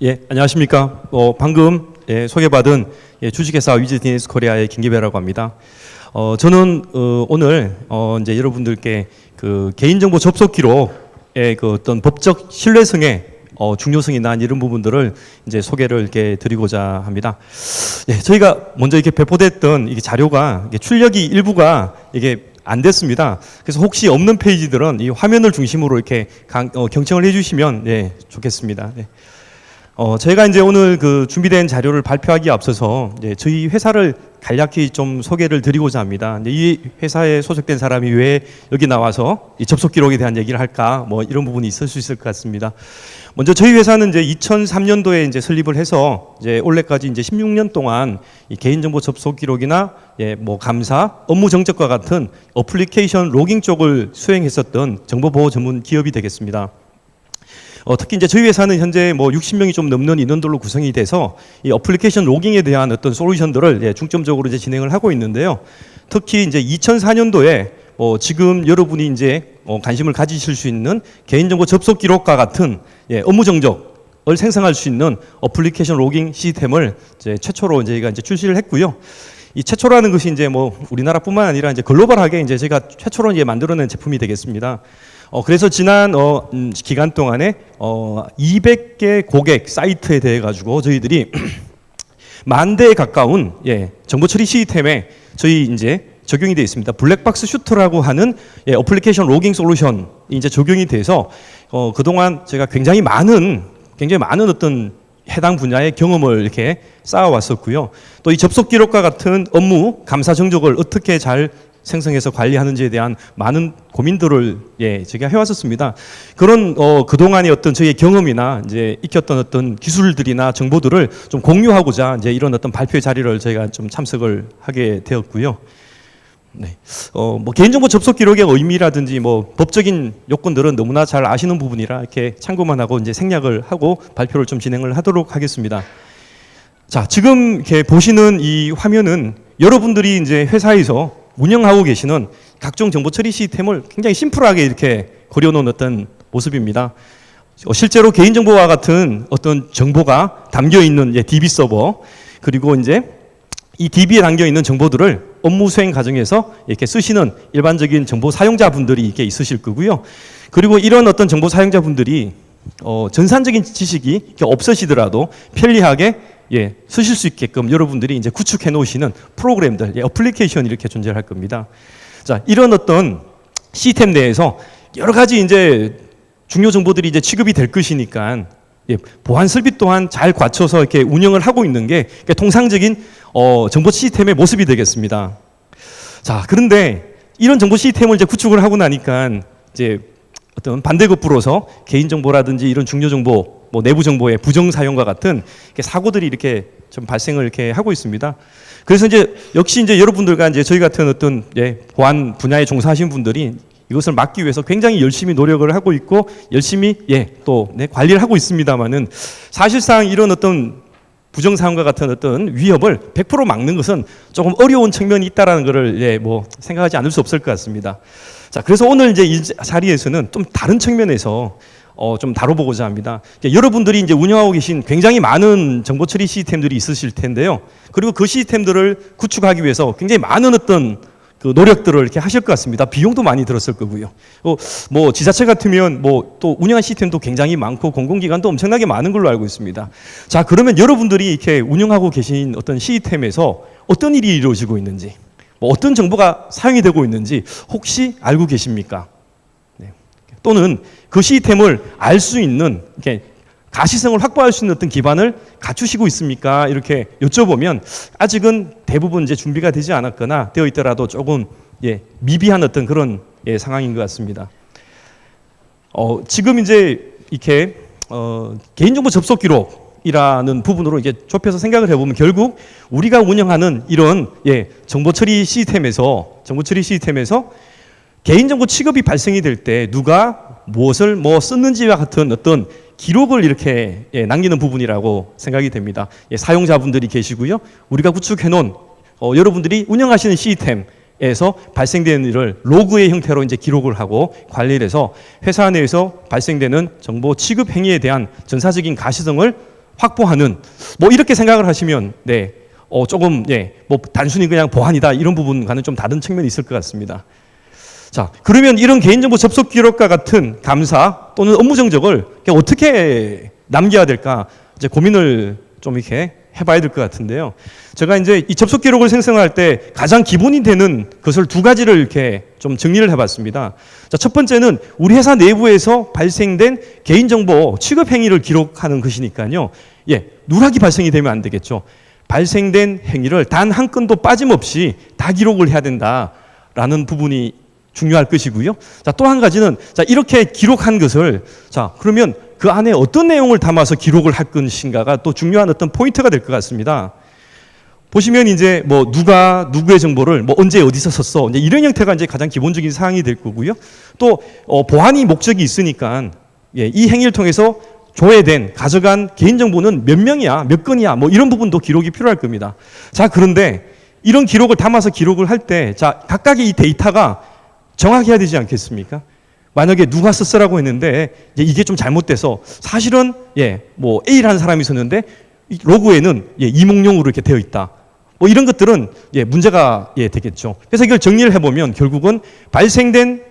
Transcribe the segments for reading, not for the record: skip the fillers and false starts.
예, 안녕하십니까. 방금 소개받은 주식회사 위즈디니스 코리아의 김기배라고 합니다. 저는 오늘 이제 여러분들께 그 개인정보 접속 기록의 그 어떤 법적 신뢰성의 중요성이나 이런 부분들을 이제 소개를 이렇게 드리고자 합니다. 예, 저희가 먼저 이렇게 배포됐던 이게 자료가 출력이 일부가 이게 안 됐습니다. 그래서 혹시 없는 페이지들은 이 화면을 중심으로 이렇게 경청을 해주시면 좋겠습니다. 네. 저희가 이제 오늘 그 준비된 자료를 발표하기에 앞서서 저희 회사를 간략히 좀 소개를 드리고자 합니다. 이 회사에 소속된 사람이 왜 여기 나와서 이 접속 기록에 대한 얘기를 할까, 뭐 이런 부분이 있을 수 있을 것 같습니다. 먼저 저희 회사는 이제 2003년도에 이제 설립을 해서 이제 올해까지 이제 16년 동안 이 개인정보 접속 기록이나 뭐 감사, 업무 정책과 같은 어플리케이션 로깅 쪽을 수행했었던 정보보호 전문 기업이 되겠습니다. 특히 이제 저희 회사는 현재 뭐 60명이 좀 넘는 인원들로 구성이 돼서 이 어플리케이션 로깅에 대한 어떤 솔루션들을 중점적으로 이제 진행을 하고 있는데요. 특히 이제 2004년도에 지금 여러분이 이제 관심을 가지실 수 있는 개인정보 접속 기록과 같은 업무 정적을 생성할 수 있는 어플리케이션 로깅 시스템을 이제 최초로 저희가 이제 출시를 했고요. 이 최초라는 것이 이제 뭐 우리나라뿐만 아니라 이제 글로벌하게 이제 제가 최초로 이제 만들어낸 제품이 되겠습니다. 그래서 지난 기간 동안에 200개 고객 사이트에 대해 가지고 저희들이 10,000대에 가까운 정보 처리 시스템에 저희 이제 적용이 되어 있습니다. 블랙박스 슈터라고 하는 어플리케이션 로깅 솔루션이 이제 적용이 돼서 그동안 제가 굉장히 많은 어떤 해당 분야의 경험을 이렇게 쌓아왔었고요. 또 이 접속 기록과 같은 업무 감사 정적을 어떻게 잘 생성해서 관리하는지에 대한 많은 고민들을 제가 해왔었습니다. 그런 그동안의 어떤 저희의 경험이나 이제 익혔던 어떤 기술들이나 정보들을 좀 공유하고자 이제 이런 어떤 발표의 자리를 저희가 좀 참석을 하게 되었고요. 네. 뭐 개인정보 접속 기록의 의미라든지 뭐 법적인 요건들은 너무나 잘 아시는 부분이라 이렇게 참고만 하고 이제 생략을 하고 발표를 좀 진행을 하도록 하겠습니다. 자, 지금 이렇게 보시는 이 화면은 여러분들이 이제 회사에서 운영하고 계시는 각종 정보 처리 시스템을 굉장히 심플하게 이렇게 그려놓은 어떤 모습입니다. 실제로 개인정보와 같은 어떤 정보가 담겨 있는 DB 서버, 그리고 이제 이 DB에 담겨 있는 정보들을 업무 수행 과정에서 이렇게 쓰시는 일반적인 정보 사용자분들이 이렇게 있으실 거고요. 그리고 이런 어떤 정보 사용자분들이 전산적인 지식이 이렇게 없으시더라도 편리하게 쓰실 수 있게끔 여러분들이 이제 구축해 놓으시는 프로그램들, 어플리케이션이 이렇게 존재할 겁니다. 자, 이런 어떤 시스템 내에서 여러 가지 이제 중요 정보들이 이제 취급이 될 것이니까 보안 설비 또한 잘 갖춰서 이렇게 운영을 하고 있는 게 통상적인 정보 시스템의 모습이 되겠습니다. 자, 그런데 이런 정보 시스템을 이제 구축을 하고 나니까 이제 어떤 반대급부로서 개인정보라든지 이런 중요정보, 뭐 내부 정보의 부정 사용과 같은 사고들이 이렇게 좀 발생을 이렇게 하고 있습니다. 그래서 이제 역시 이제 여러분들과 이제 저희 같은 어떤 보안 분야에 종사하신 분들이 이것을 막기 위해서 굉장히 열심히 노력을 하고 있고 열심히 또 관리를 하고 있습니다만은 사실상 이런 어떤 부정 사용과 같은 어떤 위협을 100% 막는 것은 조금 어려운 측면이 있다라는 것을 뭐 생각하지 않을 수 없을 것 같습니다. 자, 그래서 오늘 이제 이 자리에서는 좀 다른 측면에서 좀 다뤄보고자 합니다. 여러분들이 이제 운영하고 계신 굉장히 많은 정보 처리 시스템들이 있으실 텐데요. 그리고 그 시스템들을 구축하기 위해서 굉장히 많은 어떤 그 노력들을 이렇게 하실 것 같습니다. 비용도 많이 들었을 거고요. 뭐 지자체 같으면 뭐 또 운영한 시스템도 굉장히 많고 공공기관도 엄청나게 많은 걸로 알고 있습니다. 자, 그러면 여러분들이 이렇게 운영하고 계신 어떤 시스템에서 어떤 일이 이루어지고 있는지, 뭐 어떤 정보가 사용이 되고 있는지 혹시 알고 계십니까? 또는 그 시스템을 알 수 있는 이렇게 가시성을 확보할 수 있는 어떤 기반을 갖추시고 있습니까? 이렇게 여쭤보면 아직은 대부분 이제 준비가 되지 않았거나 되어 있더라도 조금 미비한 어떤 그런 상황인 것 같습니다. 지금 이제 이렇게 개인정보 접속 기록이라는 부분으로 이제 좁혀서 생각을 해보면 결국 우리가 운영하는 이런 정보 처리 시스템에서 개인정보 취급이 발생이 될 때 누가 무엇을 뭐 썼는지와 같은 어떤 기록을 이렇게 남기는 부분이라고 생각이 됩니다. 사용자분들이 계시고요. 우리가 구축해 놓은 여러분들이 운영하시는 시스템에서 발생되는 일을 로그의 형태로 이제 기록을 하고 관리를 해서 회사 내에서 발생되는 정보 취급 행위에 대한 전사적인 가시성을 확보하는 뭐 이렇게 생각을 하시면 조금 뭐 단순히 그냥 보안이다 이런 부분과는 좀 다른 측면이 있을 것 같습니다. 자, 그러면 이런 개인정보 접속 기록과 같은 감사 또는 업무 정적을 어떻게 남겨야 될까 이제 고민을 좀 이렇게 해봐야 될 것 같은데요. 제가 이제 이 접속 기록을 생성할 때 가장 기본이 되는 것을 두 가지를 이렇게 좀 정리를 해봤습니다. 자, 첫 번째는 우리 회사 내부에서 발생된 개인정보 취급 행위를 기록하는 것이니까요. 누락이 발생이 되면 안 되겠죠. 발생된 행위를 단 한 건도 빠짐없이 다 기록을 해야 된다라는 부분이 중요할 것이고요. 자, 또 한 가지는 자, 이렇게 기록한 것을 자, 그러면 그 안에 어떤 내용을 담아서 기록을 할 것인가가 또 중요한 어떤 포인트가 될 것 같습니다. 보시면 이제 뭐 누가 누구의 정보를 뭐 언제 어디서 썼어 이제 이런 형태가 이제 가장 기본적인 사항이 될 거고요. 또 보안이 목적이 있으니까 이 행위를 통해서 조회된 가져간 개인정보는 몇 명이야 몇 건이야 뭐 이런 부분도 기록이 필요할 겁니다. 자, 그런데 이런 기록을 담아서 기록을 할 때 자, 각각의 이 데이터가 정확해야 되지 않겠습니까? 만약에 누가 썼으라고 했는데 이게 좀 잘못돼서 사실은 뭐 A라는 사람이 있었는데 로그에는 이몽룡으로 이렇게 되어 있다. 뭐 이런 것들은 문제가 되겠죠. 그래서 이걸 정리를 해보면 결국은 발생된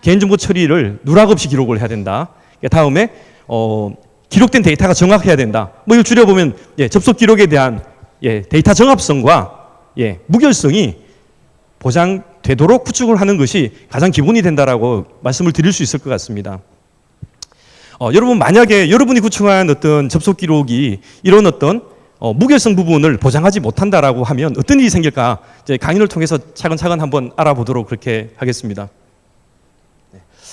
개인정보 처리를 누락 없이 기록을 해야 된다. 다음에 기록된 데이터가 정확해야 된다. 뭐 이걸 줄여보면 접속 기록에 대한 데이터 정합성과 무결성이 보장되도록 구축을 하는 것이 가장 기본이 된다라고 말씀을 드릴 수 있을 것 같습니다. 여러분 만약에 여러분이 구축한 어떤 접속 기록이 이런 어떤 무결성 부분을 보장하지 못한다라고 하면 어떤 일이 생길까 이제 강의를 통해서 차근차근 한번 알아보도록 그렇게 하겠습니다.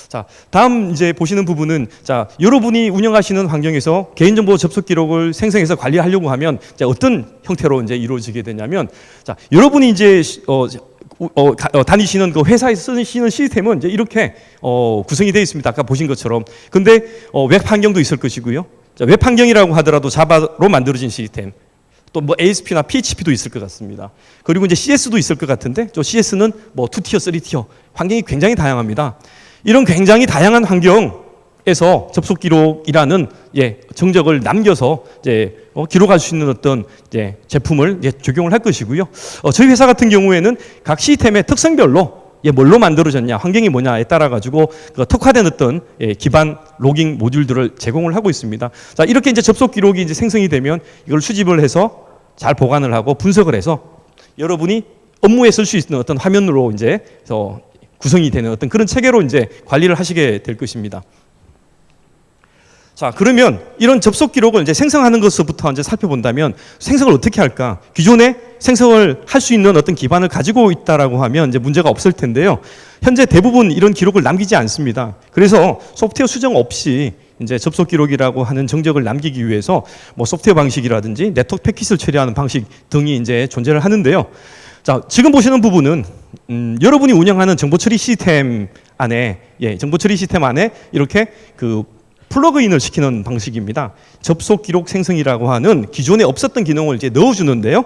자, 다음 이제 보시는 부분은 자, 여러분이 운영하시는 환경에서 개인정보 접속 기록을 생성해서 관리하려고 하면 어떤 형태로 이제 이루어지게 되냐면 자, 여러분이 이제 다니시는 그 회사에서 쓰시는 시스템은 이제 이렇게 구성이 되어 있습니다. 아까 보신 것처럼. 근데 웹 환경도 있을 것이고요. 자, 웹 환경이라고 하더라도 자바로 만들어진 시스템. 또 뭐 ASP나 PHP도 있을 것 같습니다. 그리고 이제 CS도 있을 것 같은데 저 CS는 뭐 2티어, 3티어 환경이 굉장히 다양합니다. 이런 굉장히 다양한 환경에서 접속 기록이라는 정적을 남겨서 이제 기록할 수 있는 어떤 제품을 적용을 할 것이고요. 저희 회사 같은 경우에는 각 시스템의 특성별로 뭘로 만들어졌냐, 환경이 뭐냐에 따라 가지고 특화된 어떤 기반 로깅 모듈들을 제공을 하고 있습니다. 자, 이렇게 이제 접속 기록이 이제 생성이 되면 이걸 수집을 해서 잘 보관을 하고 분석을 해서 여러분이 업무에 쓸 수 있는 어떤 화면으로 이제 구성이 되는 어떤 그런 체계로 이제 관리를 하시게 될 것입니다. 자, 그러면 이런 접속 기록을 이제 생성하는 것부터 이제 살펴본다면 생성을 어떻게 할까? 기존에 생성을 할 수 있는 어떤 기반을 가지고 있다라고 하면 이제 문제가 없을 텐데요. 현재 대부분 이런 기록을 남기지 않습니다. 그래서 소프트웨어 수정 없이 이제 접속 기록이라고 하는 정적을 남기기 위해서 뭐 소프트웨어 방식이라든지 네트워크 패킷을 처리하는 방식 등이 이제 존재를 하는데요. 자, 지금 보시는 부분은 여러분이 운영하는 정보 처리 시스템 안에 정보 처리 시스템 안에 이렇게 그 플러그인을 시키는 방식입니다. 접속 기록 생성이라고 하는 기존에 없었던 기능을 이제 넣어주는데요.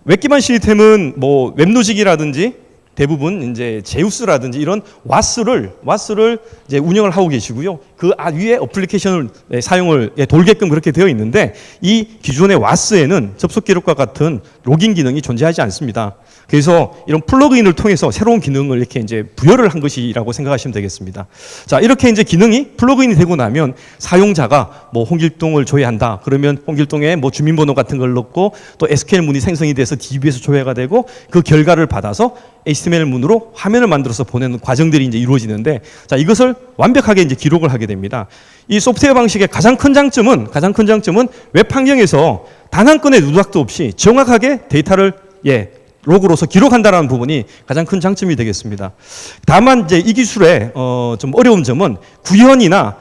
웹 기반 시스템은 뭐 웹로직이라든지 대부분 이제 제우스라든지 이런 와스를 이제 운영을 하고 계시고요. 그 위에 어플리케이션을 사용을 돌게끔 그렇게 되어 있는데 이 기존의 와스에는 접속 기록과 같은 로깅 기능이 존재하지 않습니다. 그래서 이런 플러그인을 통해서 새로운 기능을 이렇게 이제 부여를 한 것이라고 생각하시면 되겠습니다. 자, 이렇게 이제 기능이 플러그인이 되고 나면 사용자가 뭐 홍길동을 조회한다. 그러면 홍길동에 뭐 주민번호 같은 걸 넣고 또 SQL 문이 생성이 돼서 DB에서 조회가 되고 그 결과를 받아서 HTML 문으로 화면을 만들어서 보내는 과정들이 이제 이루어지는데 자, 이것을 완벽하게 이제 기록을 하게 됩니다. 이 소프트웨어 방식의 가장 큰 장점은 웹 환경에서 단 한 건의 누락도 없이 정확하게 데이터를 로그로서 기록한다는 부분이 가장 큰 장점이 되겠습니다. 다만 이제 이 기술의 좀 어려운 점은 구현이나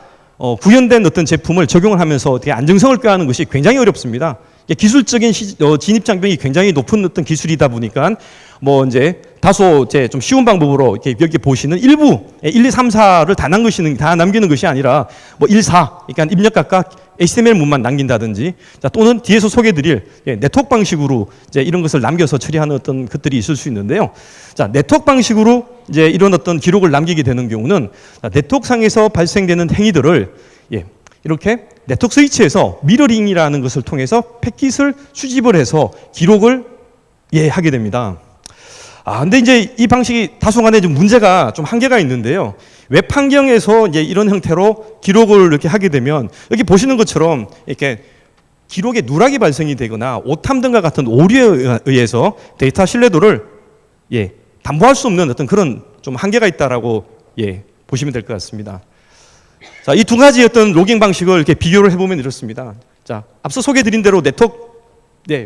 구현된 어떤 제품을 적용을 하면서 어떻게 안정성을 꾀하는 것이 굉장히 어렵습니다. 기술적인 진입 장벽이 굉장히 높은 어떤 기술이다 보니까 뭐 이제 다소 이제 좀 쉬운 방법으로 이렇게 보시는 일부 1, 2, 3, 4를 다 남기는 것이 아니라 뭐 1, 4 그러니까 입력 각각 HTML 문만 남긴다든지 자, 또는 뒤에서 소개드릴 네트워크 방식으로 이제 이런 것을 남겨서 처리하는 어떤 것들이 있을 수 있는데요. 자, 네트워크 방식으로 이제 이런 어떤 기록을 남기게 되는 경우는 네트워크 상에서 발생되는 행위들을 이렇게 네트워크 스위치에서 미러링이라는 것을 통해서 패킷을 수집을 해서 기록을 하게 됩니다. 근데 이제 이 방식이 다소간에 좀 문제가 좀 한계가 있는데요. 웹 환경에서 이제 이런 형태로 기록을 이렇게 하게 되면 여기 보시는 것처럼 이렇게 기록에 누락이 발생이 되거나 오탐 등과 같은 오류에 의해서 데이터 신뢰도를 담보할 수 없는 어떤 그런 좀 한계가 있다라고 보시면 될 것 같습니다. 자, 이 두 가지 어떤 로깅 방식을 이렇게 비교를 해보면 이렇습니다. 자, 앞서 소개드린 대로 네트워크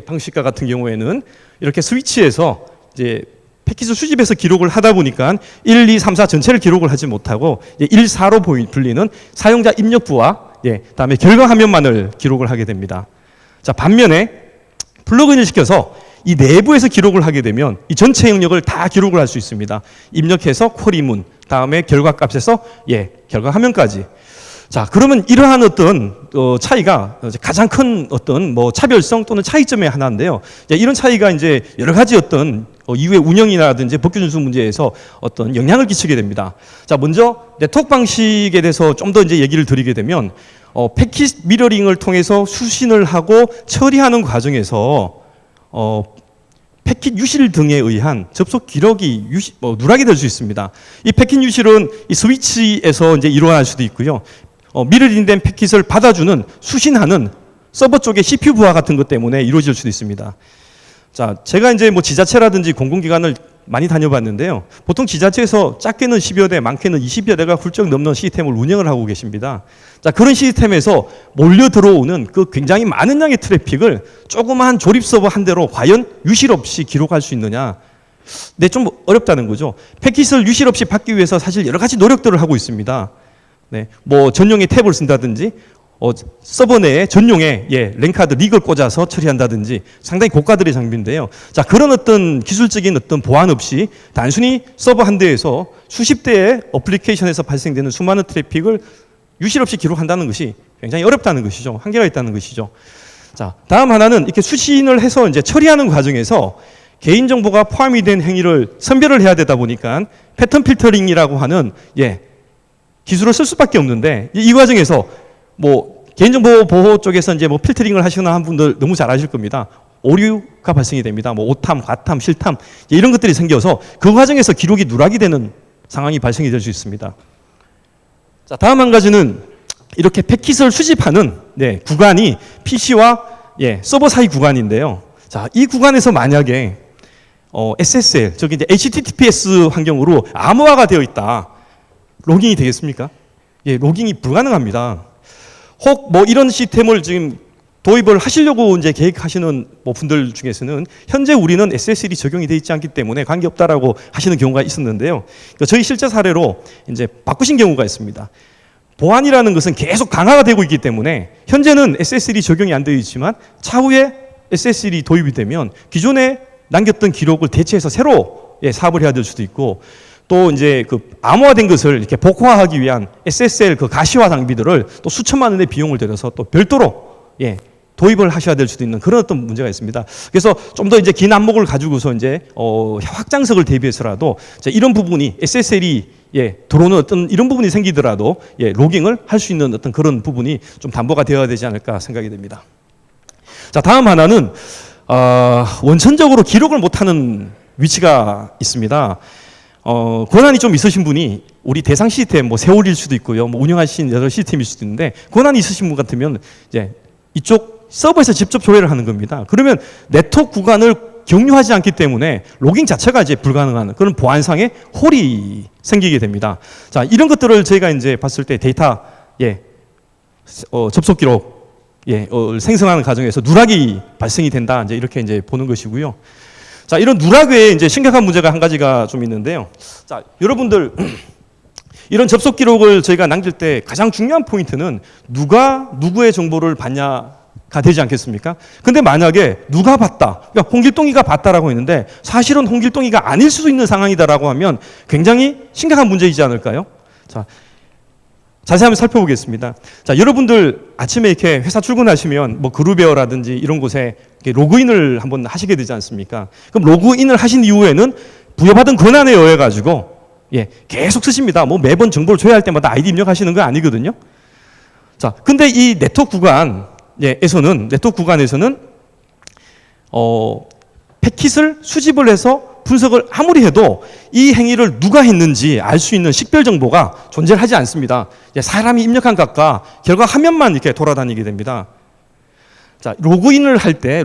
방식과 같은 경우에는 이렇게 스위치에서 이제 패킷을 수집해서 기록을 하다 보니까 1, 2, 3, 4 전체를 기록을 하지 못하고 1, 4로 불리는 사용자 입력부와 다음에 결과 화면만을 기록을 하게 됩니다. 자, 반면에 플러그인을 시켜서 이 내부에서 기록을 하게 되면 이 전체 영역을 다 기록을 할 수 있습니다. 입력해서 쿼리문, 다음에 결과 값에서 결과 화면까지. 자, 그러면 이러한 어떤 차이가 가장 큰 어떤 차별성 또는 차이점의 하나인데요. 이런 차이가 이제 여러 가지 어떤 이후의 운영이라든지 법규 준수 문제에서 어떤 영향을 끼치게 됩니다. 자, 먼저 네트워크 방식에 대해서 좀 더 이제 얘기를 드리게 되면 패킷 미러링을 통해서 수신을 하고 처리하는 과정에서 패킷 유실 등에 의한 접속 기록이 누락이 될 수 있습니다. 이 패킷 유실은 이 스위치에서 이제 일어날 수도 있고요. 미러링된 패킷을 받아주는 수신하는 서버 쪽의 CPU 부하 같은 것 때문에 이루어질 수도 있습니다. 자, 제가 이제 지자체라든지 공공기관을 많이 다녀봤는데요. 보통 지자체에서 작게는 10여 대, 많게는 20여 대가 훌쩍 넘는 시스템을 운영을 하고 계십니다. 자, 그런 시스템에서 몰려 들어오는 그 굉장히 많은 양의 트래픽을 조그마한 조립 서버 한 대로 과연 유실 없이 기록할 수 있느냐? 좀 어렵다는 거죠. 패킷을 유실 없이 받기 위해서 사실 여러 가지 노력들을 하고 있습니다. 전용의 탭을 쓴다든지, 서버 내에 전용의 랜카드 릭을 꽂아서 처리한다든지 상당히 고가들의 장비인데요. 자, 그런 어떤 기술적인 어떤 보안 없이 단순히 서버 한 대에서 수십 대의 어플리케이션에서 발생되는 수많은 트래픽을 유실 없이 기록한다는 것이 굉장히 어렵다는 것이죠. 한계가 있다는 것이죠. 자, 다음 하나는 이렇게 수신을 해서 이제 처리하는 과정에서 개인정보가 포함이 된 행위를 선별을 해야 되다 보니까 패턴 필터링이라고 하는 기술을 쓸 수밖에 없는데 이 과정에서 개인정보 보호 쪽에서 이제 필터링을 하시거나 한 분들 너무 잘 아실 겁니다. 오류가 발생이 됩니다. 오탐, 과탐, 실탐 이런 것들이 생겨서 그 과정에서 기록이 누락이 되는 상황이 발생이 될 수 있습니다. 자, 다음 한 가지는 이렇게 패킷을 수집하는 구간이 PC와 서버 사이 구간인데요. 자, 이 구간에서 만약에 SSL, 저기 이제 HTTPS 환경으로 암호화가 되어 있다. 로깅이 되겠습니까? 로깅이 불가능합니다. 혹 이런 시스템을 지금 도입을 하시려고 이제 계획하시는 분들 중에서는 현재 우리는 SSL이 적용이 되어 있지 않기 때문에 관계없다라고 하시는 경우가 있었는데요. 저희 실제 사례로 이제 바꾸신 경우가 있습니다. 보안이라는 것은 계속 강화가 되고 있기 때문에 현재는 SSL이 적용이 안 되어 있지만 차후에 SSL이 도입이 되면 기존에 남겼던 기록을 대체해서 새로 사업을 해야 될 수도 있고 또 이제 그 암호화된 것을 이렇게 복호화하기 위한 SSL 그 가시화 장비들을 또 수천만 원의 비용을 들여서 또 별도로 도입을 하셔야 될 수도 있는 그런 어떤 문제가 있습니다. 그래서 좀 더 이제 긴 안목을 가지고서 이제 확장석을 대비해서라도 이런 부분이 SSL이 들어오는 어떤 이런 부분이 생기더라도 로깅을 할 수 있는 어떤 그런 부분이 좀 담보가 되어야 되지 않을까 생각이 됩니다. 자, 다음 하나는 원천적으로 기록을 못하는 위치가 있습니다. 권한이 좀 있으신 분이 우리 대상 시스템 세월일 수도 있고요, 운영하신 여러 시스템일 수도 있는데 권한이 있으신 분 같으면 이제 이쪽 서버에서 직접 조회를 하는 겁니다. 그러면 네트워크 구간을 경유하지 않기 때문에 로깅 자체가 이제 불가능한 그런 보안상의 홀이 생기게 됩니다. 자, 이런 것들을 저희가 이제 봤을 때 데이터 접속 기록 생성하는 과정에서 누락이 발생이 된다 이제 이렇게 이제 보는 것이고요. 자, 이런 누락 외에 이제 심각한 문제가 한 가지가 좀 있는데요. 자, 여러분들 이런 접속 기록을 저희가 남길 때 가장 중요한 포인트는 누가 누구의 정보를 받냐가 되지 않겠습니까? 근데 만약에 누가 봤다, 그러니까 홍길동이가 봤다라고 했는데 사실은 홍길동이가 아닐 수도 있는 상황이다라고 하면 굉장히 심각한 문제이지 않을까요? 자, 자세히 한번 살펴보겠습니다. 자, 여러분들 아침에 이렇게 회사 출근하시면 그룹웨어라든지 이런 곳에 로그인을 한번 하시게 되지 않습니까? 그럼 로그인을 하신 이후에는 부여받은 권한에 의해 가지고 계속 쓰십니다. 매번 정보를 줘야 할 때마다 아이디 입력하시는 거 아니거든요. 자, 근데 이 네트워크 구간에서는 패킷을 수집을 해서 분석을 아무리 해도 이 행위를 누가 했는지 알 수 있는 식별 정보가 존재하지 않습니다. 사람이 입력한 값과 결과 화면만 이렇게 돌아다니게 됩니다. 자, 로그인을 할 때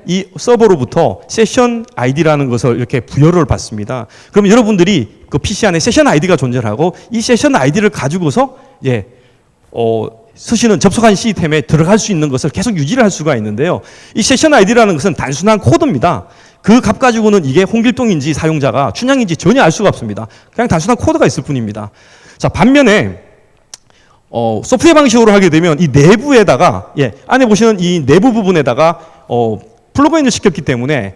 이 서버로부터 세션 아이디라는 것을 이렇게 부여를 받습니다. 그럼 여러분들이 그 PC 안에 세션 아이디가 존재를 하고 이 세션 아이디를 가지고서 쓰시는 접속한 시스템에 들어갈 수 있는 것을 계속 유지를 할 수가 있는데요. 이 세션 아이디라는 것은 단순한 코드입니다. 그 값 가지고는 이게 홍길동인지 사용자가 춘향인지 전혀 알 수가 없습니다. 그냥 단순한 코드가 있을 뿐입니다. 자, 반면에 소프트웨어 방식으로 하게 되면 이 내부에다가 안에 보시는 이 내부 부분에다가 플러그인을 시켰기 때문에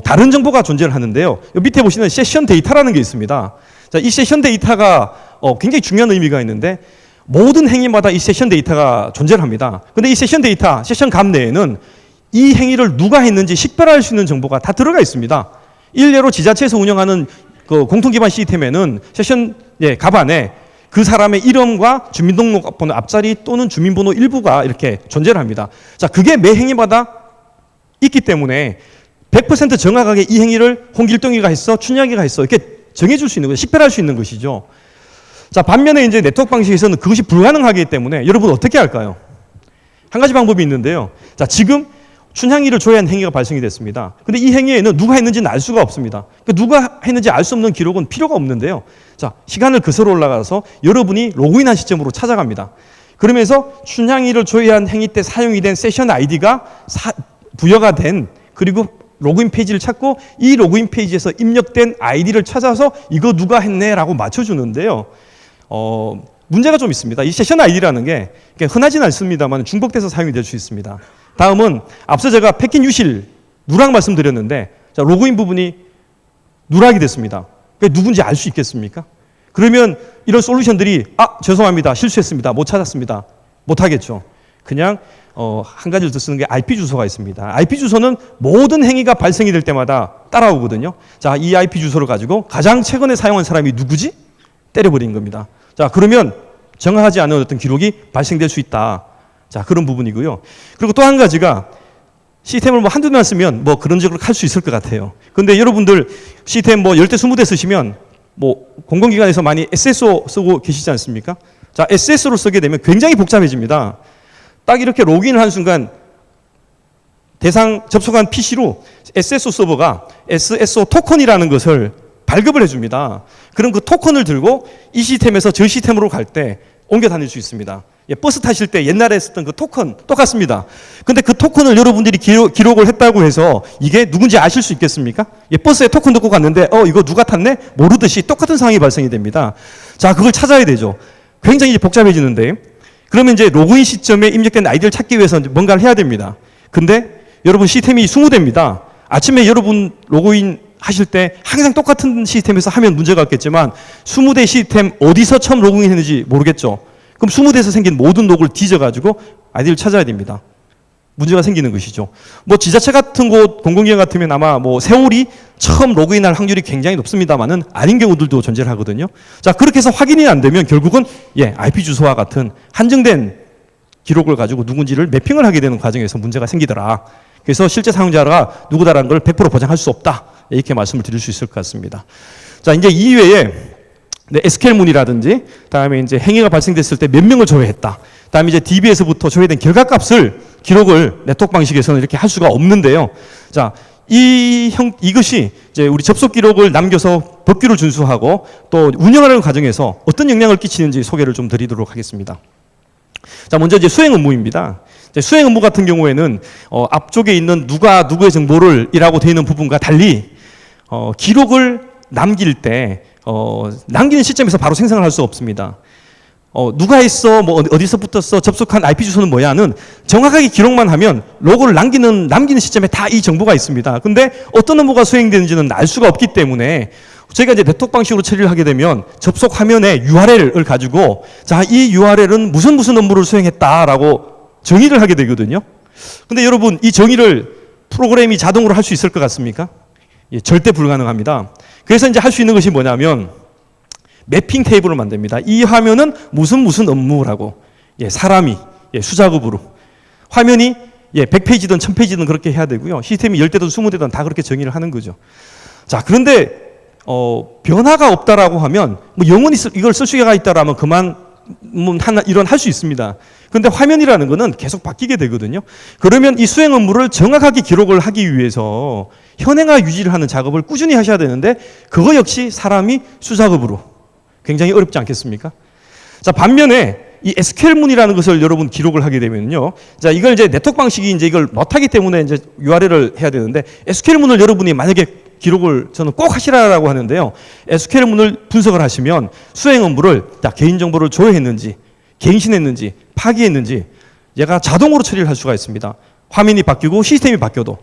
다른 정보가 존재를 하는데요. 밑에 보시는 세션 데이터라는 게 있습니다. 자, 이 세션 데이터가 굉장히 중요한 의미가 있는데 모든 행위마다 이 세션 데이터가 존재를 합니다. 근데 이 세션 데이터, 세션 값 내에는 이 행위를 누가 했는지 식별할 수 있는 정보가 다 들어가 있습니다. 일례로 지자체에서 운영하는 그 공통기반 시스템에는 세션 값 안에 그 사람의 이름과 주민등록번호 앞자리 또는 주민번호 일부가 이렇게 존재를 합니다. 자, 그게 매 행위마다 있기 때문에 100% 정확하게 이 행위를 홍길동이가 했어, 춘향이가 했어 이렇게 정해줄 수 있는 거죠. 식별할 수 있는 것이죠. 자, 반면에 이제 네트워크 방식에서는 그것이 불가능하기 때문에 여러분 어떻게 할까요? 한 가지 방법이 있는데요. 자, 지금 춘향이를 조회한 행위가 발생이 됐습니다. 근데 이 행위에는 누가 했는지는 알 수가 없습니다. 그러니까 누가 했는지 알 수 없는 기록은 필요가 없는데요. 자, 시간을 거슬러 올라가서 여러분이 로그인한 시점으로 찾아갑니다. 그러면서 춘향이를 조회한 행위 때 사용이 된 세션 아이디가 부여가 된 그리고 로그인 페이지를 찾고 이 로그인 페이지에서 입력된 아이디를 찾아서 이거 누가 했네라고 맞춰주는데요. 문제가 좀 있습니다. 이 세션 아이디라는 게 흔하진 않습니다만 중복돼서 사용이 될 수 있습니다. 다음은 앞서 제가 패킷 유실 누락 말씀드렸는데 자, 로그인 부분이 누락이 됐습니다. 그게 누군지 알 수 있겠습니까? 그러면 이런 솔루션들이 죄송합니다. 실수했습니다. 못 찾았습니다. 못 하겠죠. 그냥 한 가지를 더 쓰는 게 IP 주소가 있습니다. IP 주소는 모든 행위가 발생이 될 때마다 따라오거든요. 자, 이 IP 주소를 가지고 가장 최근에 사용한 사람이 누구지? 때려버린 겁니다. 자, 그러면 정확하지 않은 어떤 기록이 발생될 수 있다. 자, 그런 부분이고요. 그리고 또 한 가지가 시스템을 뭐 한두 대만 쓰면 뭐 그런 식으로 할 수 있을 것 같아요. 근데 여러분들 시스템 뭐 10대, 20대 쓰시면 뭐 공공기관에서 많이 SSO 쓰고 계시지 않습니까? 자, SSO로 쓰게 되면 굉장히 복잡해집니다. 딱 이렇게 로그인을 한 순간 대상 접속한 PC로 SSO 서버가 SSO 토큰이라는 것을 발급을 해줍니다. 그럼 그 토큰을 들고 이 시스템에서 저 시스템으로 갈 때 옮겨 다닐 수 있습니다. 버스 타실 때 옛날에 썼던 그 토큰 똑같습니다. 근데 그 토큰을 여러분들이 기록을 했다고 해서 이게 누군지 아실 수 있겠습니까? 버스에 토큰 듣고 갔는데 이거 누가 탔네? 모르듯이 똑같은 상황이 발생이 됩니다. 자, 그걸 찾아야 되죠. 굉장히 복잡해지는데 그러면 이제 로그인 시점에 입력된 아이디를 찾기 위해서 뭔가를 해야 됩니다. 근데 여러분 시스템이 20대입니다. 아침에 여러분 로그인 하실 때 항상 똑같은 시스템에서 하면 문제가 없겠지만 20대 시스템 어디서 처음 로그인했는지 모르겠죠. 그럼 20대에서 생긴 모든 록을 뒤져가지고 아이디를 찾아야 됩니다. 문제가 생기는 것이죠. 뭐 지자체 같은 곳, 공공기관 같으면 아마 뭐 세월이 처음 로그인할 확률이 굉장히 높습니다만은 아닌 경우들도 존재를 하거든요. 자, 그렇게 해서 확인이 안 되면 결국은 IP 주소와 같은 한정된 기록을 가지고 누군지를 매핑을 하게 되는 과정에서 문제가 생기더라. 그래서 실제 사용자가 누구다라는 걸 100% 보장할 수 없다. 이렇게 말씀을 드릴 수 있을 것 같습니다. 자, 이제 이외에 SQL문이라든지, 다음에 이제 행위가 발생됐을 때 몇 명을 조회했다. 다음에 이제 DB에서부터 조회된 결과값을 기록을 네트워크 방식에서는 이렇게 할 수가 없는데요. 자, 이것이 이제 우리 접속 기록을 남겨서 법규를 준수하고 또 운영하는 과정에서 어떤 영향을 끼치는지 소개를 좀 드리도록 하겠습니다. 자, 먼저 이제 수행 업무입니다. 수행 업무 같은 경우에는 앞쪽에 있는 누가 누구의 정보를 이라고 되어 있는 부분과 달리 기록을 남길 때 남기는 시점에서 바로 생성을 할 수 없습니다. 누가 했어, 뭐 어디서 붙었어, 접속한 IP 주소는 뭐야는 정확하게 기록만 하면 로그를 남기는 시점에 다 이 정보가 있습니다. 근데 어떤 업무가 수행되는지는 알 수가 없기 때문에 저희가 이제 네트워크 방식으로 처리를 하게 되면 접속 화면에 URL을 가지고 자, 이 URL은 무슨 업무를 수행했다라고 정의를 하게 되거든요. 근데 여러분, 이 정의를 프로그램이 자동으로 할 수 있을 것 같습니까? 절대 불가능합니다. 그래서 이제 할 수 있는 것이 뭐냐면 매핑 테이블을 만듭니다. 이 화면은 무슨 업무라고. 사람이 수작업으로 화면이 100페이지든 1000페이지든 그렇게 해야 되고요. 시스템이 10대든 20대든 다 그렇게 정의를 하는 거죠. 자, 그런데 변화가 없다라고 하면 뭐 영원히 이걸 쓸 수가 있다라면 그만 이런 할 수 있습니다. 그런데 화면이라는 거는 계속 바뀌게 되거든요. 그러면 이 수행 업무를 정확하게 기록을 하기 위해서 현행화 유지를 하는 작업을 꾸준히 하셔야 되는데 그거 역시 사람이 수작업으로 굉장히 어렵지 않겠습니까? 자, 반면에 이 SQL문이라는 것을 여러분 기록을 하게 되면요. 자, 이걸 이제 네트워크 방식이 이제 이걸 못하기 때문에 이제 URL을 해야 되는데 SQL문을 여러분이 만약에 기록을 저는 꼭 하시라고 하는데요. SQL문을 분석을 하시면 수행 업무를 개인정보를 조회했는지, 갱신했는지, 파기했는지 얘가 자동으로 처리를 할 수가 있습니다. 화면이 바뀌고 시스템이 바뀌어도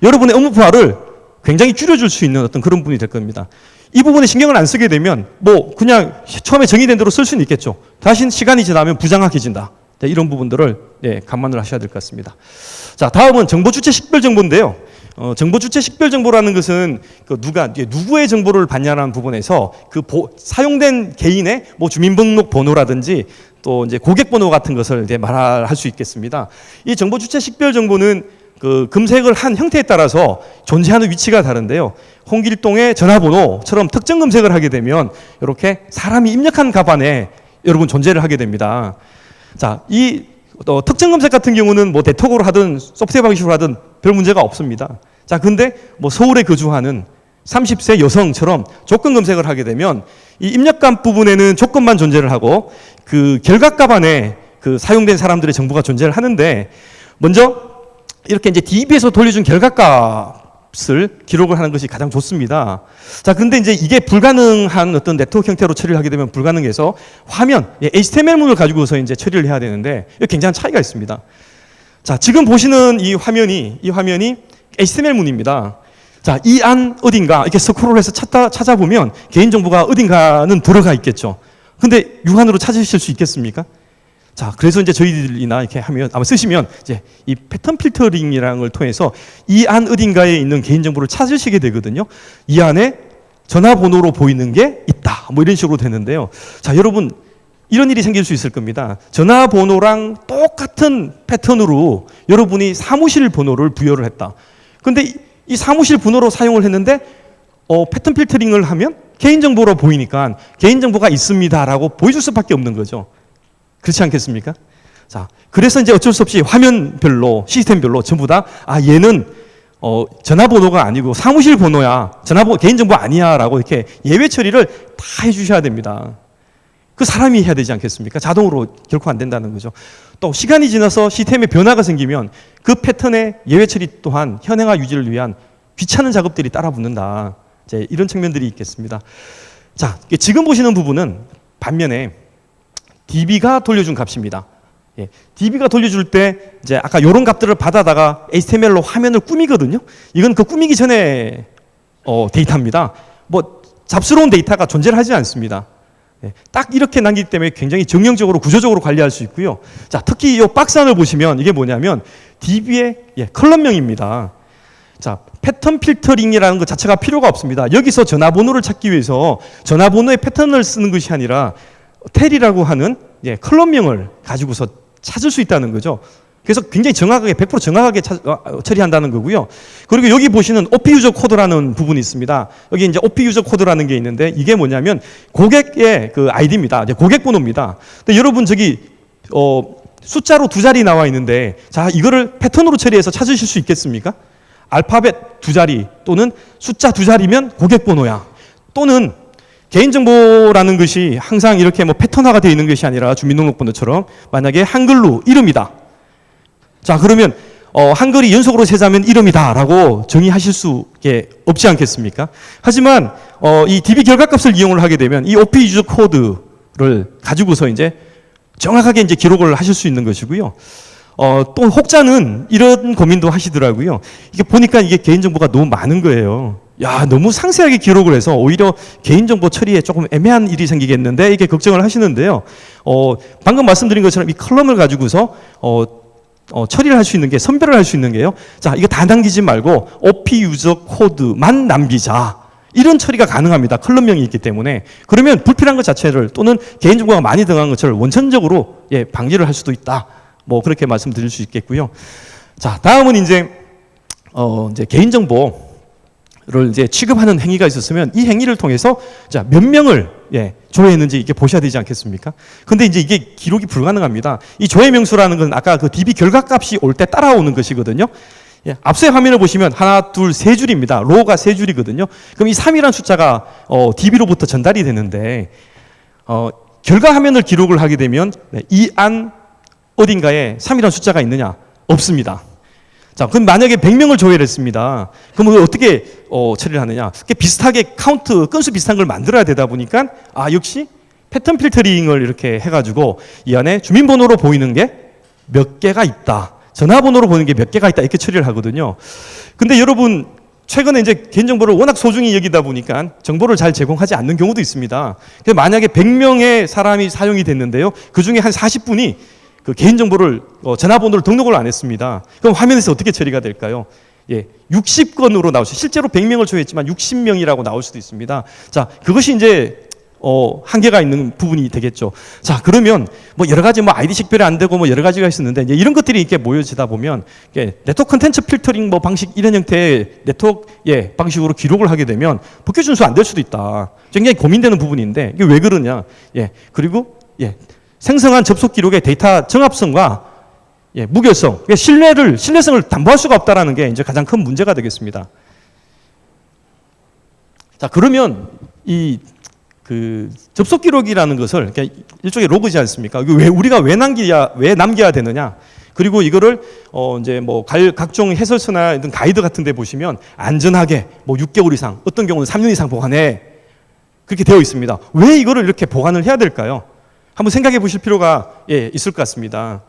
여러분의 업무파를 굉장히 줄여줄 수 있는 어떤 그런 부분이 될 겁니다. 이 부분에 신경을 안 쓰게 되면 뭐 그냥 처음에 정의된 대로 쓸 수는 있겠죠. 대신 시간이 지나면 부정확해진다. 이런 부분들을 감안을 하셔야 될 것 같습니다. 자, 다음은 정보 주체 식별 정보인데요. 정보 주체 식별 정보라는 것은 누구의 정보를 받냐라는 부분에서 사용된 개인의 뭐 주민등록 번호라든지 또 이제 고객 번호 같은 것을 이제 말할 수 있겠습니다. 이 정보 주체 식별 정보는 그 검색을 한 형태에 따라서 존재하는 위치가 다른데요. 홍길동의 전화번호처럼 특정 검색을 하게 되면 이렇게 사람이 입력한 갑안에 여러분 존재를 하게 됩니다. 자, 이 특정 검색 같은 경우는 뭐 네트워크로 하든 소프트웨어 방식으로 하든 별 문제가 없습니다. 자, 근데 뭐 서울에 거주하는 30세 여성처럼 조건 검색을 하게 되면 이 입력값 부분에는 조건만 존재를 하고 그 결과값 안에 그 사용된 사람들의 정보가 존재를 하는데 먼저 이렇게 이제 DB에서 돌려준 결과값을 기록을 하는 것이 가장 좋습니다. 자, 근데 이제 이게 불가능한 어떤 네트워크 형태로 처리를 하게 되면 불가능해서 화면, HTML문을 가지고서 이제 처리를 해야 되는데 굉장한 차이가 있습니다. 자, 지금 보시는 이 화면이 HTML문입니다. 자, 이 안 어딘가 이렇게 스크롤해서 찾아보면 개인정보가 어딘가는 들어가 있겠죠. 근데 육안으로 찾으실 수 있겠습니까? 자, 그래서 이제 저희들이나 이렇게 하면 아마 쓰시면 이제 이 패턴 필터링이라는 걸 통해서 이 안 어딘가에 있는 개인정보를 찾으시게 되거든요. 이 안에 전화번호로 보이는 게 있다. 뭐 이런 식으로 되는데요. 자, 여러분 이런 일이 생길 수 있을 겁니다. 전화번호랑 똑같은 패턴으로 여러분이 사무실 번호를 부여를 했다. 근데 이 사무실 번호로 사용을 했는데 패턴 필터링을 하면 개인정보로 보이니까 개인정보가 있습니다라고 보여줄 수밖에 없는 거죠. 그렇지 않겠습니까? 자, 그래서 이제 어쩔 수 없이 화면별로 시스템별로 전부 다 얘는 전화번호가 아니고 사무실 번호야, 전화번호 개인정보 아니야라고 이렇게 예외 처리를 다 해주셔야 됩니다. 그 사람이 해야 되지 않겠습니까? 자동으로 결코 안 된다는 거죠. 또 시간이 지나서 시스템에 변화가 생기면 그 패턴의 예외 처리 또한 현행화 유지를 위한 귀찮은 작업들이 따라 붙는다. 이제 이런 측면들이 있겠습니다. 자, 지금 보시는 부분은 반면에 DB가 돌려준 값입니다. DB가 돌려줄 때 이제 아까 이런 값들을 받아다가 HTML로 화면을 꾸미거든요. 이건 그 꾸미기 전에 데이터입니다. 뭐 잡스러운 데이터가 존재를 하지 않습니다. 딱 이렇게 남기기 때문에 굉장히 정형적으로 구조적으로 관리할 수 있고요. 자, 특히 이 박스 안을 보시면 이게 뭐냐면 DB의 컬럼명입니다. 자, 패턴 필터링이라는 것 자체가 필요가 없습니다. 여기서 전화번호를 찾기 위해서 전화번호의 패턴을 쓰는 것이 아니라 텔이라고 하는 컬럼명을 가지고서 찾을 수 있다는 거죠. 그래서 굉장히 정확하게 100% 정확하게 처리한다는 거고요. 그리고 여기 보시는 OP 유저 코드라는 부분이 있습니다. 여기 이제 OP 유저 코드라는 게 있는데 이게 뭐냐면 고객의 그 아이디입니다. 고객 번호입니다. 근데 여러분 저기 숫자로 2자리 나와 있는데 자, 이거를 패턴으로 처리해서 찾으실 수 있겠습니까? 알파벳 2자리 또는 숫자 2자리면 고객 번호야. 또는 개인정보라는 것이 항상 이렇게 뭐 패턴화가 되어 있는 것이 아니라 주민등록번호처럼 만약에 한글로 이름이다. 자, 그러면 한글이 연속으로 세자면 이름이다라고 정의하실 수 없지 않겠습니까? 하지만 이 DB 결과값을 이용을 하게 되면 이 OP 유저 코드를 가지고서 이제 정확하게 이제 기록을 하실 수 있는 것이고요. 또 혹자는 이런 고민도 하시더라고요. 이게 보니까 이게 개인정보가 너무 많은 거예요. 야, 너무 상세하게 기록을 해서 오히려 개인정보 처리에 조금 애매한 일이 생기겠는데 이게 걱정을 하시는데요. 방금 말씀드린 것처럼 이 컬럼을 가지고서 처리를 할 수 있는 게 선별을 할 수 있는 게요. 자, 이거 다 남기지 말고 OP 유저 코드만 남기자. 이런 처리가 가능합니다. 컬럼명이 있기 때문에. 그러면 불필요한 것 자체를 또는 개인정보가 많이 들어간 것을 원천적으로 방지를 할 수도 있다. 뭐 그렇게 말씀드릴 수 있겠고요. 자, 다음은 이제 개인정보를 이제 취급하는 행위가 있었으면 이 행위를 통해서 자, 몇 명을 조회했는지 이렇게 보셔야 되지 않겠습니까? 근데 이제 이게 기록이 불가능합니다. 이 조회 명수라는 건 아까 그 DB 결과값이 올 때 따라오는 것이거든요. 앞서의 화면을 보시면 하나, 둘, 세 줄입니다. 로우가 세 줄이거든요. 그럼 이 3이라는 숫자가 DB로부터 전달이 되는데 결과 화면을 기록을 하게 되면 이 안 어딘가에 3이라는 숫자가 있느냐? 없습니다. 자, 그럼 만약에 100명을 조회를 했습니다. 그럼 어떻게 처리를 하느냐? 비슷하게 카운트, 건수 비슷한 걸 만들어야 되다 보니까 역시 패턴 필터링을 이렇게 해가지고 이 안에 주민번호로 보이는 게 몇 개가 있다. 전화번호로 보이는 게 몇 개가 있다. 이렇게 처리를 하거든요. 근데 여러분, 최근에 이제 개인정보를 워낙 소중히 여기다 보니까 정보를 잘 제공하지 않는 경우도 있습니다. 만약에 100명의 사람이 사용이 됐는데요. 그 중에 한 40분이 그 개인정보를, 전화번호를 등록을 안 했습니다. 그럼 화면에서 어떻게 처리가 될까요? 60건으로 나올 수, 실제로 100명을 조회했지만 60명이라고 나올 수도 있습니다. 자, 그것이 이제 한계가 있는 부분이 되겠죠. 자, 그러면 뭐 여러 가지 아이디 식별이 안 되고 뭐 여러 가지가 있었는데 이제 이런 것들이 이렇게 모여지다 보면 네트워크 컨텐츠 필터링 뭐 방식 이런 형태의 네트워크 방식으로 기록을 하게 되면 복귀 준수 안 될 수도 있다. 굉장히 고민되는 부분인데 이게 왜 그러냐? 그리고 생성한 접속 기록의 데이터 정합성과 무결성, 신뢰성을 담보할 수가 없다라는 게 이제 가장 큰 문제가 되겠습니다. 자, 그러면 그 접속 기록이라는 것을 일종의 로그지 않습니까? 우리가 왜 남겨야 되느냐? 그리고 이거를 이제 뭐 각종 해설서나 이런 가이드 같은 데 보시면 안전하게 뭐 6개월 이상, 어떤 경우는 3년 이상 보관해. 그렇게 되어 있습니다. 왜 이거를 이렇게 보관을 해야 될까요? 한번 생각해 보실 필요가 있을 것 같습니다.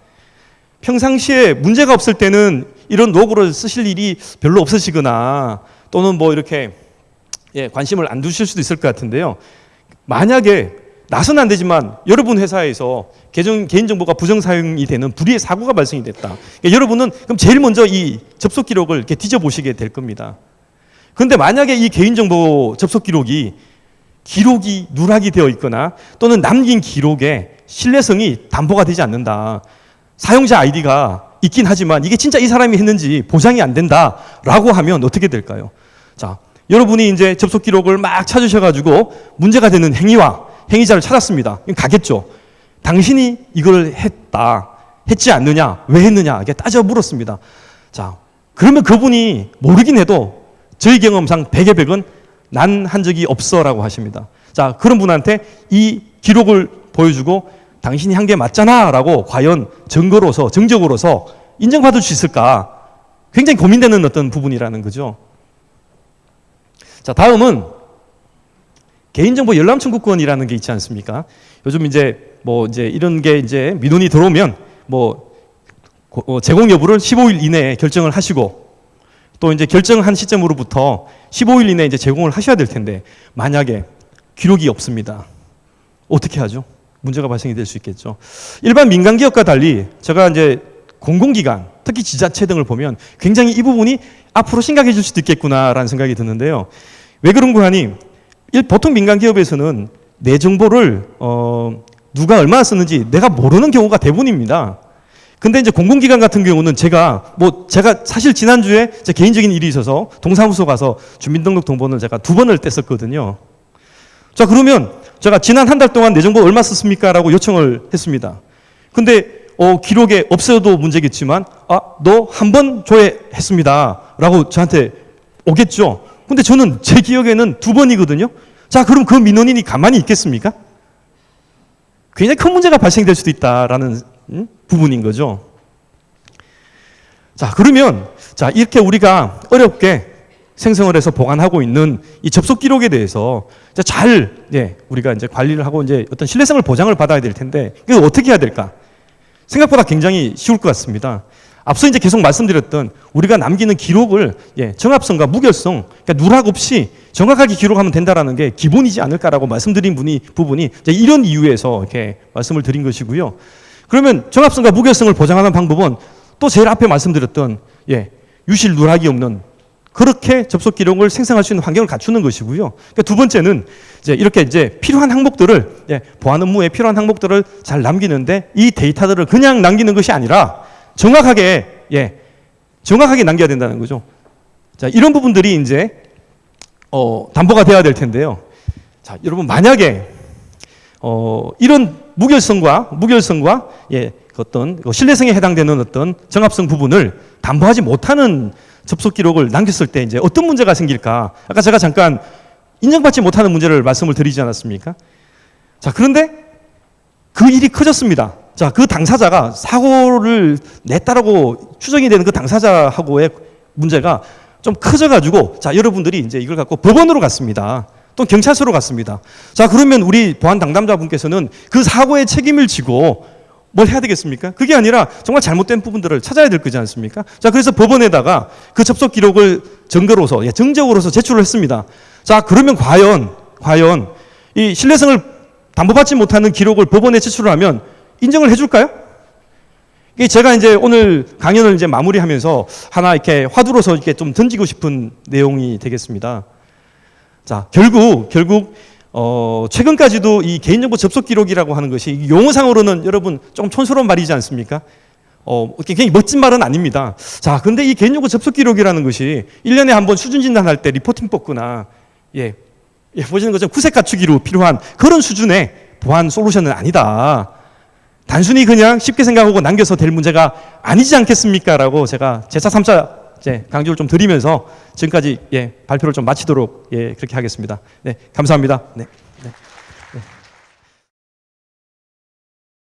평상시에 문제가 없을 때는 이런 로그를 쓰실 일이 별로 없으시거나 또는 뭐 이렇게 관심을 안 두실 수도 있을 것 같은데요. 만약에 나서는 안 되지만 여러분 회사에서 개인정보가 부정 사용이 되는 불의의 사고가 발생이 됐다. 여러분은 그럼 제일 먼저 이 접속 기록을 이렇게 뒤져보시게 될 겁니다. 그런데 만약에 이 개인정보 접속 기록이 누락이 되어 있거나 또는 남긴 기록에 신뢰성이 담보가 되지 않는다. 사용자 아이디가 있긴 하지만 이게 진짜 이 사람이 했는지 보장이 안 된다라고 하면 어떻게 될까요? 자, 여러분이 이제 접속 기록을 막 찾으셔가지고 문제가 되는 행위자를 찾았습니다. 가겠죠. 당신이 이걸 했지 않느냐, 왜 했느냐, 이게 따져 물었습니다. 자, 그러면 그분이 모르긴 해도 저희 경험상 100의 100은 난 한 적이 없어라고 하십니다. 자, 그런 분한테 이 기록을 보여주고 당신이 한 게 맞잖아라고 과연 정적으로서 인정받을 수 있을까? 굉장히 고민되는 어떤 부분이라는 거죠. 자, 다음은 개인정보 열람 청구권이라는 게 있지 않습니까? 요즘 이제 이런 게 이제 민원이 들어오면 제공 여부를 15일 이내에 결정을 하시고 또 이제 결정한 시점으로부터 15일 이내에 이제 제공을 하셔야 될 텐데 만약에 기록이 없습니다. 어떻게 하죠? 문제가 발생이 될 수 있겠죠. 일반 민간 기업과 달리 제가 이제 공공기관, 특히 지자체 등을 보면 굉장히 이 부분이 앞으로 심각해질 수도 있겠구나라는 생각이 드는데요. 왜 그런가 하니 보통 민간 기업에서는 내 정보를 누가 얼마나 썼는지 내가 모르는 경우가 대부분입니다. 근데 이제 공공기관 같은 경우는 제가 사실 지난주에 제 개인적인 일이 있어서 동사무소 가서 주민등록등본을 제가 2번을 뗐었거든요. 자, 그러면 제가 지난 한 달 동안 내 정보 얼마 썼습니까? 라고 요청을 했습니다. 근데 기록에 없어도 문제겠지만 너 한 번 조회했습니다. 라고 저한테 오겠죠. 근데 저는 제 기억에는 2번이거든요. 자, 그럼 그 민원인이 가만히 있겠습니까? 굉장히 큰 문제가 발생될 수도 있다라는 부분인 거죠. 자, 그러면 이렇게 우리가 어렵게 생성을 해서 보관하고 있는 이 접속 기록에 대해서 잘 우리가 이제 관리를 하고 이제 어떤 신뢰성을 보장을 받아야 될 텐데 이거 어떻게 해야 될까? 생각보다 굉장히 쉬울 것 같습니다. 앞서 이제 계속 말씀드렸던 우리가 남기는 기록을 정합성과 무결성, 그러니까 누락 없이 정확하게 기록하면 된다라는 게 기본이지 않을까라고 말씀드린 부분이 이런 이유에서 이렇게 말씀을 드린 것이고요. 그러면 정합성과 무결성을 보장하는 방법은 또 제일 앞에 말씀드렸던 유실 누락이 없는 그렇게 접속 기록을 생성할 수 있는 환경을 갖추는 것이고요. 그러니까 두 번째는 이제 이렇게 이제 필요한 항목들을 보안 업무에 필요한 항목들을 잘 남기는데 이 데이터들을 그냥 남기는 것이 아니라 정확하게 남겨야 된다는 거죠. 자, 이런 부분들이 이제 담보가 돼야 될 텐데요. 자, 여러분 만약에 이런 무결성과 어떤 신뢰성에 해당되는 어떤 정합성 부분을 담보하지 못하는 접속 기록을 남겼을 때 이제 어떤 문제가 생길까? 아까 제가 잠깐 인정받지 못하는 문제를 말씀을 드리지 않았습니까? 자, 그런데 그 일이 커졌습니다. 자, 그 당사자가 사고를 냈다라고 추정이 되는 그 당사자하고의 문제가 좀 커져가지고, 자, 여러분들이 이제 이걸 갖고 법원으로 갔습니다. 또 경찰서로 갔습니다. 자, 그러면 우리 보안 담당자분께서는 그 사고의 책임을 지고 뭘 해야 되겠습니까? 그게 아니라 정말 잘못된 부분들을 찾아야 될 거지 않습니까? 자, 그래서 법원에다가 그 접속 기록을 증거로서, 정적으로서 제출을 했습니다. 자, 그러면 과연 이 신뢰성을 담보받지 못하는 기록을 법원에 제출을 하면 인정을 해줄까요? 이게 제가 이제 오늘 강연을 이제 마무리하면서 하나 이렇게 화두로서 이렇게 좀 던지고 싶은 내용이 되겠습니다. 자, 결국 최근까지도 이 개인정보 접속 기록이라고 하는 것이 용어상으로는 여러분 조금 촌스러운 말이지 않습니까? 굉장히 멋진 말은 아닙니다. 자, 근데 이 개인정보 접속 기록이라는 것이 1년에 한 번 수준 진단할 때 리포팅 뽑거나, 보시는 것처럼 후색 갖추기로 필요한 그런 수준의 보안 솔루션은 아니다. 단순히 그냥 쉽게 생각하고 남겨서 될 문제가 아니지 않겠습니까? 라고 제가 재차 3차 강조를 좀 드리면서 지금까지 발표를 좀 마치도록 그렇게 하겠습니다. 네, 감사합니다. 네.